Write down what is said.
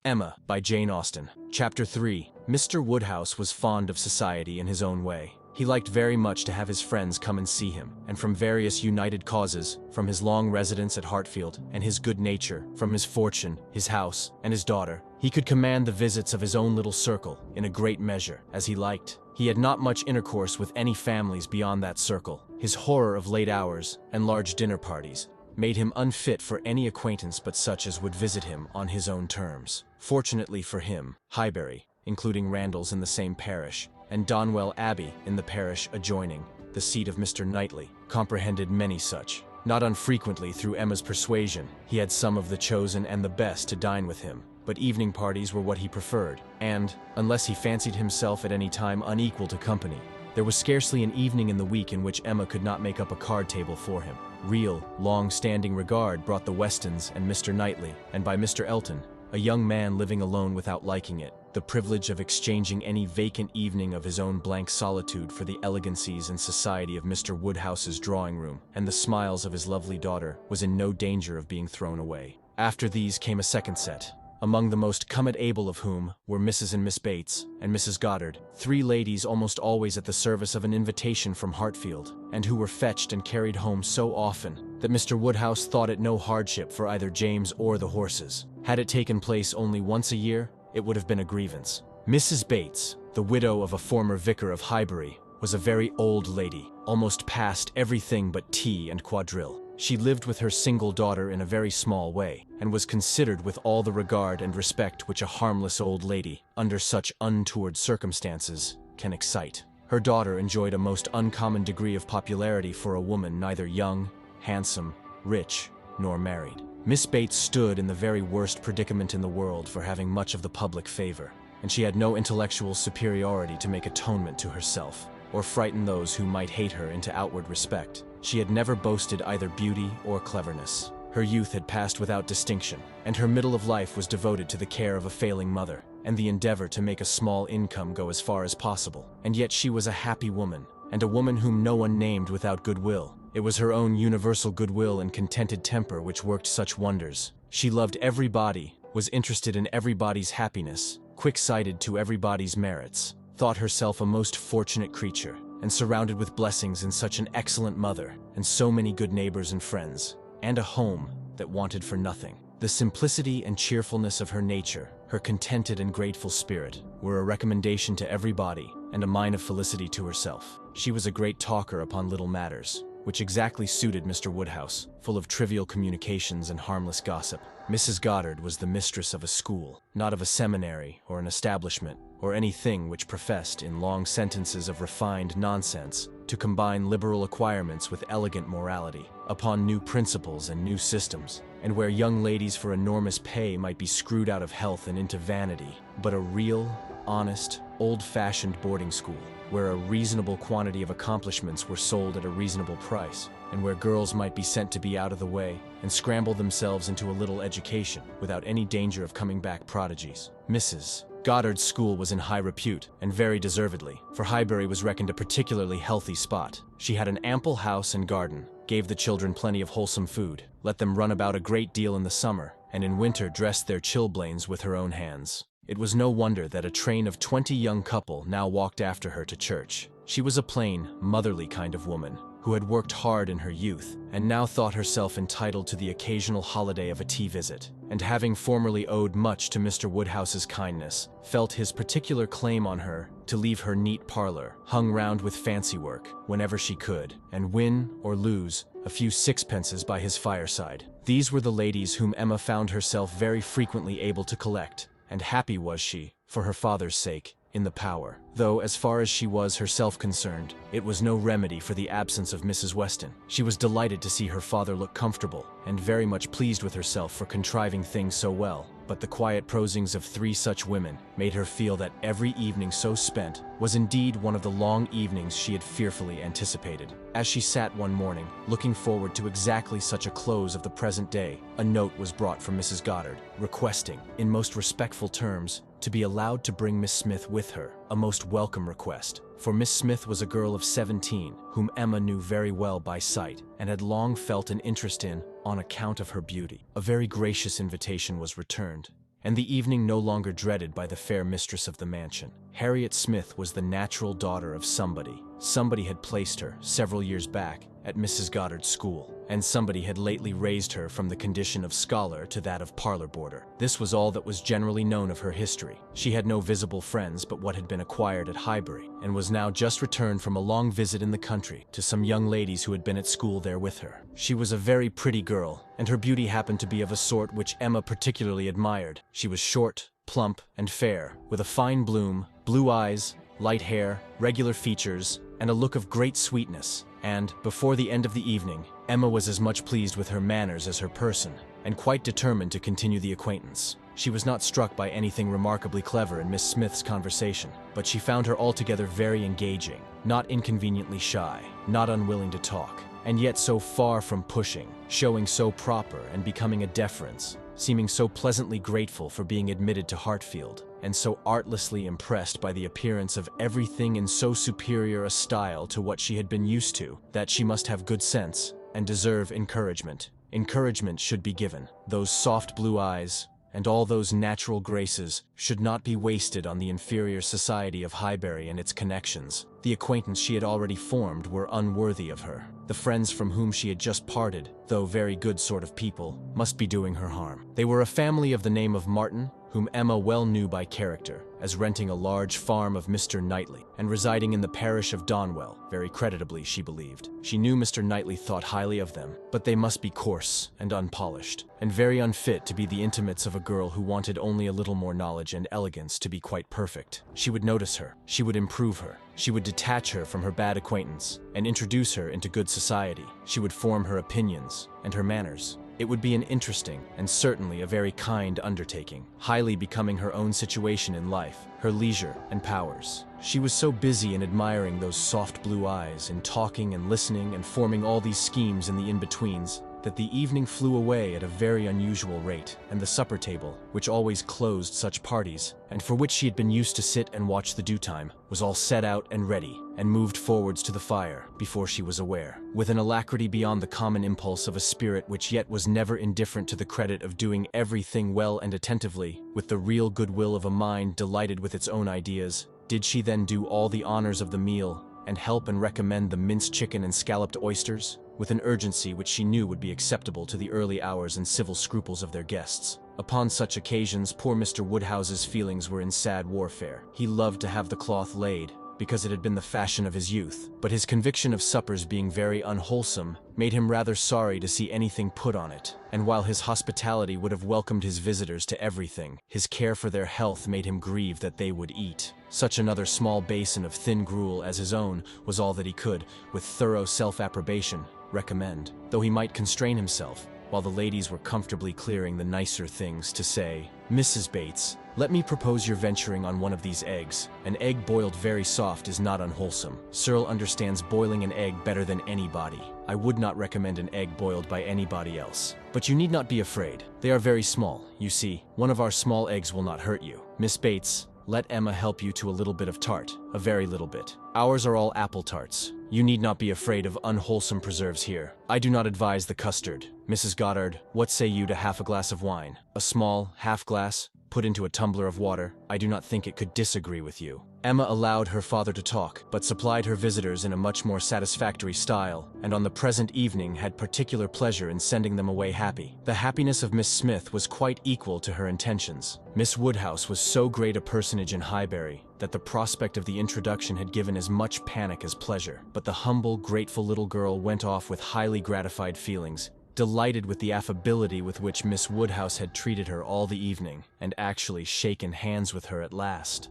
Emma by Jane Austen. Chapter 3. Mr. Woodhouse was fond of society in his own way. He liked very much to have his friends come and see him, and from various united causes, from his long residence at Hartfield, and his good nature, from his fortune, his house, and his daughter, he could command the visits of his own little circle, in a great measure, as he liked. He had not much intercourse with any families beyond that circle. His horror of late hours, and large dinner parties, made him unfit for any acquaintance but such as would visit him on his own terms. Fortunately for him, Highbury, including Randalls in the same parish, and Donwell Abbey in the parish adjoining, the seat of Mr. Knightley, comprehended many such. Not unfrequently, through Emma's persuasion, he had some of the chosen and the best to dine with him, but evening parties were what he preferred, and, unless he fancied himself at any time unequal to company, there was scarcely an evening in the week in which Emma could not make up a card table for him. Real, long-standing regard brought the Westons and Mr. Knightley, and by Mr. Elton, a young man living alone without liking it, the privilege of exchanging any vacant evening of his own blank solitude for the elegancies and society of Mr. Woodhouse's drawing-room, and the smiles of his lovely daughter, was in no danger of being thrown away. After these came a second set, among the most come-at-able of whom were Mrs. and Miss Bates and Mrs. Goddard, three ladies almost always at the service of an invitation from Hartfield, and who were fetched and carried home so often that Mr. Woodhouse thought it no hardship for either James or the horses. Had it taken place only once a year, it would have been a grievance. Mrs. Bates, the widow of a former vicar of Highbury, was a very old lady, almost past everything but tea and quadrille. She lived with her single daughter in a very small way, and was considered with all the regard and respect which a harmless old lady, under such untoward circumstances, can excite. Her daughter enjoyed a most uncommon degree of popularity for a woman neither young, handsome, rich, nor married. Miss Bates stood in the very worst predicament in the world for having much of the public favor, and she had no intellectual superiority to make atonement to herself, or frighten those who might hate her into outward respect. She had never boasted either beauty or cleverness. Her youth had passed without distinction, and her middle of life was devoted to the care of a failing mother, and the endeavor to make a small income go as far as possible. And yet she was a happy woman, and a woman whom no one named without goodwill. It was her own universal goodwill and contented temper which worked such wonders. She loved everybody, was interested in everybody's happiness, quick-sighted to everybody's merits, thought herself a most fortunate creature, and surrounded with blessings in such an excellent mother, and so many good neighbors and friends, and a home that wanted for nothing. The simplicity and cheerfulness of her nature, her contented and grateful spirit, were a recommendation to everybody, and a mine of felicity to herself. She was a great talker upon little matters, which exactly suited Mr. Woodhouse, full of trivial communications and harmless gossip. Mrs. Goddard was the mistress of a school, not of a seminary or an establishment, or anything which professed, in long sentences of refined nonsense, to combine liberal acquirements with elegant morality, upon new principles and new systems, and where young ladies for enormous pay might be screwed out of health and into vanity, but a real, honest, old-fashioned boarding school, where a reasonable quantity of accomplishments were sold at a reasonable price, and where girls might be sent to be out of the way and scramble themselves into a little education without any danger of coming back prodigies. Mrs. Goddard's school was in high repute, and very deservedly, for Highbury was reckoned a particularly healthy spot. She had an ample house and garden, gave the children plenty of wholesome food, let them run about a great deal in the summer, and in winter dressed their chilblains with her own hands. It was no wonder that a train of 20 young couple now walked after her to church. She was a plain, motherly kind of woman, who had worked hard in her youth, and now thought herself entitled to the occasional holiday of a tea visit, and having formerly owed much to Mr. Woodhouse's kindness, felt his particular claim on her to leave her neat parlor, hung round with fancy work, whenever she could, and win, or lose, a few sixpences by his fireside. These were the ladies whom Emma found herself very frequently able to collect, and happy was she, for her father's sake, in the power, though, as far as she was herself concerned, it was no remedy for the absence of Mrs. Weston. She was delighted to see her father look comfortable, and very much pleased with herself for contriving things so well, but the quiet prosings of three such women made her feel that every evening so spent was indeed one of the long evenings she had fearfully anticipated. As she sat one morning, looking forward to exactly such a close of the present day, a note was brought from Mrs. Goddard, requesting, in most respectful terms, to be allowed to bring Miss Smith with her, a most welcome request, for Miss Smith was a girl of 17, whom Emma knew very well by sight, and had long felt an interest in on account of her beauty. A very gracious invitation was returned, and the evening no longer dreaded by the fair mistress of the mansion. Harriet Smith was the natural daughter of somebody. Somebody had placed her, several years back, at Mrs. Goddard's school, and somebody had lately raised her from the condition of scholar to that of parlor boarder. This was all that was generally known of her history. She had no visible friends but what had been acquired at Highbury, and was now just returned from a long visit in the country to some young ladies who had been at school there with her. She was a very pretty girl, and her beauty happened to be of a sort which Emma particularly admired. She was short, plump, and fair, with a fine bloom, blue eyes, light hair, regular features, and a look of great sweetness. And, before the end of the evening, Emma was as much pleased with her manners as her person, and quite determined to continue the acquaintance. She was not struck by anything remarkably clever in Miss Smith's conversation, but she found her altogether very engaging, not inconveniently shy, not unwilling to talk, and yet so far from pushing, showing so proper and becoming a deference, seeming so pleasantly grateful for being admitted to Hartfield, and so artlessly impressed by the appearance of everything in so superior a style to what she had been used to, that she must have good sense and deserve encouragement. Encouragement should be given. Those soft blue eyes and all those natural graces should not be wasted on the inferior society of Highbury and its connections. The acquaintance she had already formed were unworthy of her. The friends from whom she had just parted, though very good sort of people, must be doing her harm. They were a family of the name of Martin, whom Emma well knew by character, as renting a large farm of Mr. Knightley, and residing in the parish of Donwell, very creditably, she believed. She knew Mr. Knightley thought highly of them, but they must be coarse and unpolished, and very unfit to be the intimates of a girl who wanted only a little more knowledge and elegance to be quite perfect. She would notice her, she would improve her, she would detach her from her bad acquaintance, and introduce her into good society. She would form her opinions and her manners. It would be an interesting and certainly a very kind undertaking, highly becoming her own situation in life, her leisure and powers. She was so busy in admiring those soft blue eyes, in talking and listening and forming all these schemes in the in-betweens, that the evening flew away at a very unusual rate, and the supper table, which always closed such parties, and for which she had been used to sit and watch the due time, was all set out and ready, and moved forwards to the fire, before she was aware, with an alacrity beyond the common impulse of a spirit which yet was never indifferent to the credit of doing everything well and attentively, with the real goodwill of a mind delighted with its own ideas. Did she then do all the honors of the meal, and help and recommend the minced chicken and scalloped oysters, with an urgency which she knew would be acceptable to the early hours and civil scruples of their guests. Upon such occasions, poor Mr. Woodhouse's feelings were in sad warfare. He loved to have the cloth laid, because it had been the fashion of his youth, but his conviction of suppers being very unwholesome made him rather sorry to see anything put on it, and while his hospitality would have welcomed his visitors to everything, his care for their health made him grieve that they would eat. Such another small basin of thin gruel as his own was all that he could, with thorough self-approbation, recommend, though he might constrain himself, while the ladies were comfortably clearing the nicer things, to say, "Mrs. Bates, let me propose your venturing on one of these eggs. An egg boiled very soft is not unwholesome. Searle understands boiling an egg better than anybody. I would not recommend an egg boiled by anybody else. But you need not be afraid. They are very small, you see. One of our small eggs will not hurt you. Miss Bates, let Emma help you to a little bit of tart, a very little bit. Ours are all apple tarts. You need not be afraid of unwholesome preserves here. I do not advise the custard. Mrs. Goddard, what say you to half a glass of wine? A small half glass, put into a tumbler of water. I do not think it could disagree with you." Emma allowed her father to talk, but supplied her visitors in a much more satisfactory style, and on the present evening had particular pleasure in sending them away happy. The happiness of Miss Smith was quite equal to her intentions. Miss Woodhouse was so great a personage in Highbury that the prospect of the introduction had given as much panic as pleasure, but the humble, grateful little girl went off with highly gratified feelings, delighted with the affability with which Miss Woodhouse had treated her all the evening, and actually shaken hands with her at last.